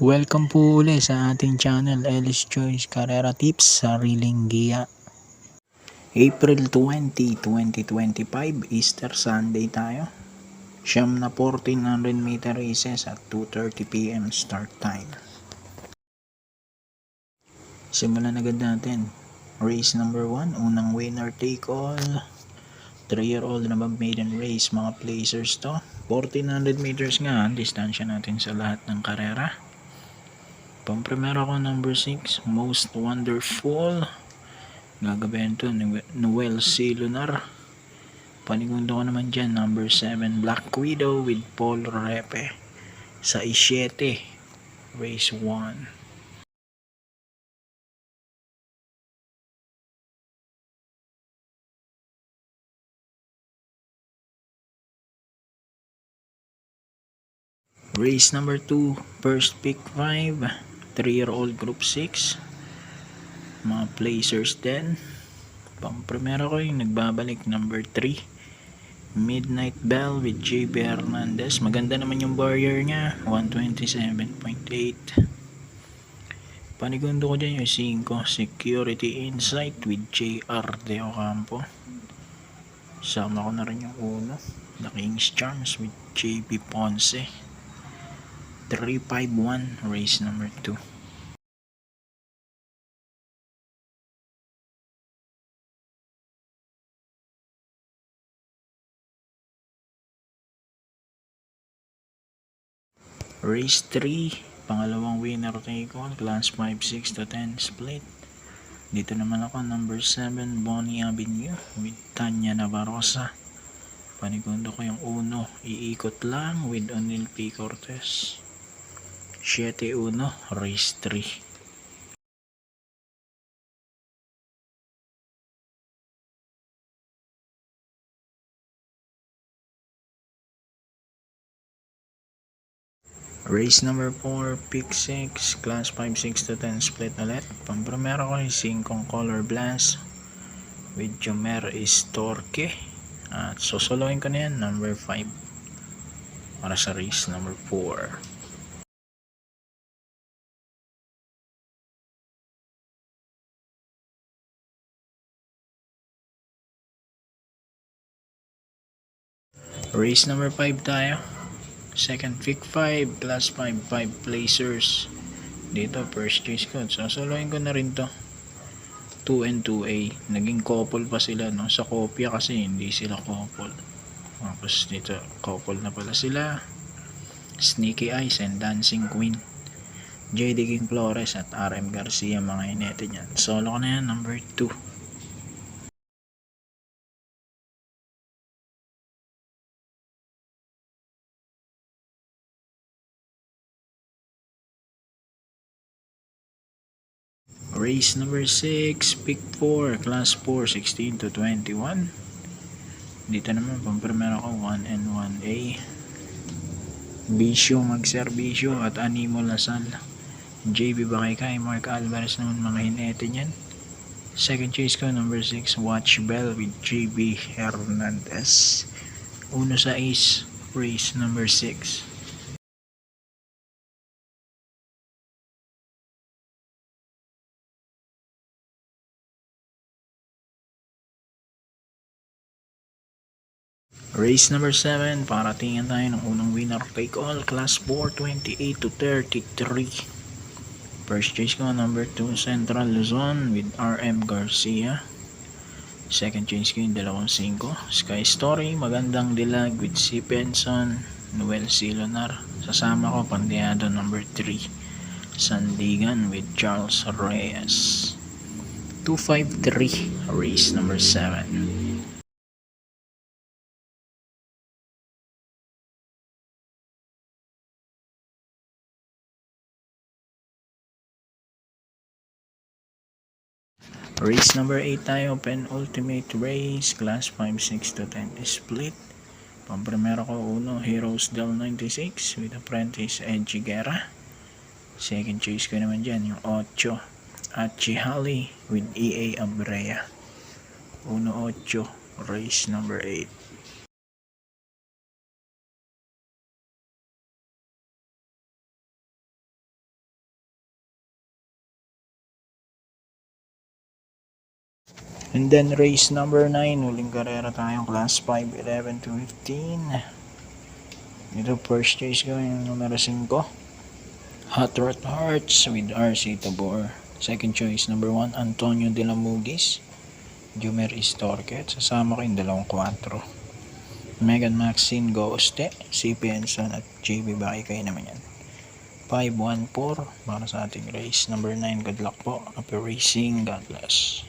Welcome po uli sa ating channel, Ellis Choice Carrera Tips, Sariling Giya. April 20, 2025, Easter Sunday tayo. Siyam na 1400 meter races at 2:30 PM start time. Simulan agad natin. Race number 1, unang winner take all. 3-year-old na maiden race, mga placers to. 1400 meters nga ang distansya natin sa lahat ng karera. Pampremera ko number 6, Most Wonderful. Gagabayan to, Noel C. Lunar. Panigundo ko naman dyan, number 7, Black Widow with Paul Repe. Sa 7, race 1. Race number 2, first pick 5, 3-year-old group 6. Mga placers din. Pampremera ko yung nagbabalik, number 3, Midnight Bell with JB Hernandez. Maganda naman yung barrier niya, 127.8. Panigundo ko dyan yung 5, Security Insight with JR De Ocampo. Sama ko na rin yung 1, The King's Charms with JB Ponce. 351, race number 2. Race 3, pangalawang winner take all, class 5, 6 to 10 split. Dito naman ako, number 7, Bonnie Avenue with Tanya Navarrosa. Panigundo ko yung 1, iikot lang with O'Neil P. Cortez. 7-1, race 3. Race number 4, pick 6, class 5, 6 to 10 split ulit. Pampremera ko yung 5 Color Blast with Jomer Istorque. At sosoloin ko na yan, number 5, para sa race number 4. Race number 5 tayo. Second pick 5, class 5, 5 placers. Dito, first choice ko. Sosoloin ko na rin to. 2 and 2A. Naging couple pa sila, no? Sa kopya kasi hindi sila couple. Tapos dito, couple na pala sila. Sneaky Eyes and Dancing Queen. JD King Flores at RM Garcia, mga inete niyan. Solo ko na yan, number 2. Race number 6, pick 4, class 4, 16 to 21. Dito naman, pampremera ko 1 and 1A. Bisyo Magserbisyo at Animo Lasal. JB Bakay, Mark Alvarez naman, mga hinete niyan. Second choice ko, number 6, Watch Bell with JB Hernandez. Uno sa ace, race number 6. Race number 7, paratingin tayo ng unang winner take all, class 4, 28 to 33. First choice ko, number 2, Central Luzon with RM Garcia. Second choice ko yung 2-5, Sky Story, Magandang Dilag with C. Benson, Noel C. Lunar. Sasama ko, Pandeado number 3, Sandigan with Charles Reyes. 253, race number 7. Race number 8 tayo, penultimate race, class 5, 6 to 10 split. Pampremera ko 1, Heroes Del 96 with Apprentice Edgy Guerra. Second choice ko naman dyan, yung 8, Achihali with EA Abrea. 1-8, race number 8. And then race number 9, huling karera tayong class 5, 11 to 15. Ito first choice ko yung numero 5. Hot Rod Hearts with RC Tabor. Second choice number 1, Antonio de la Mugis. Jumer Istorquet. Sasama ko yung 2-4. Megan Maxine Gooste, CP Enson at JB Baki, kayo naman yan. 5-1-4 para sa ating race number 9. Good luck po. Happy racing. God bless.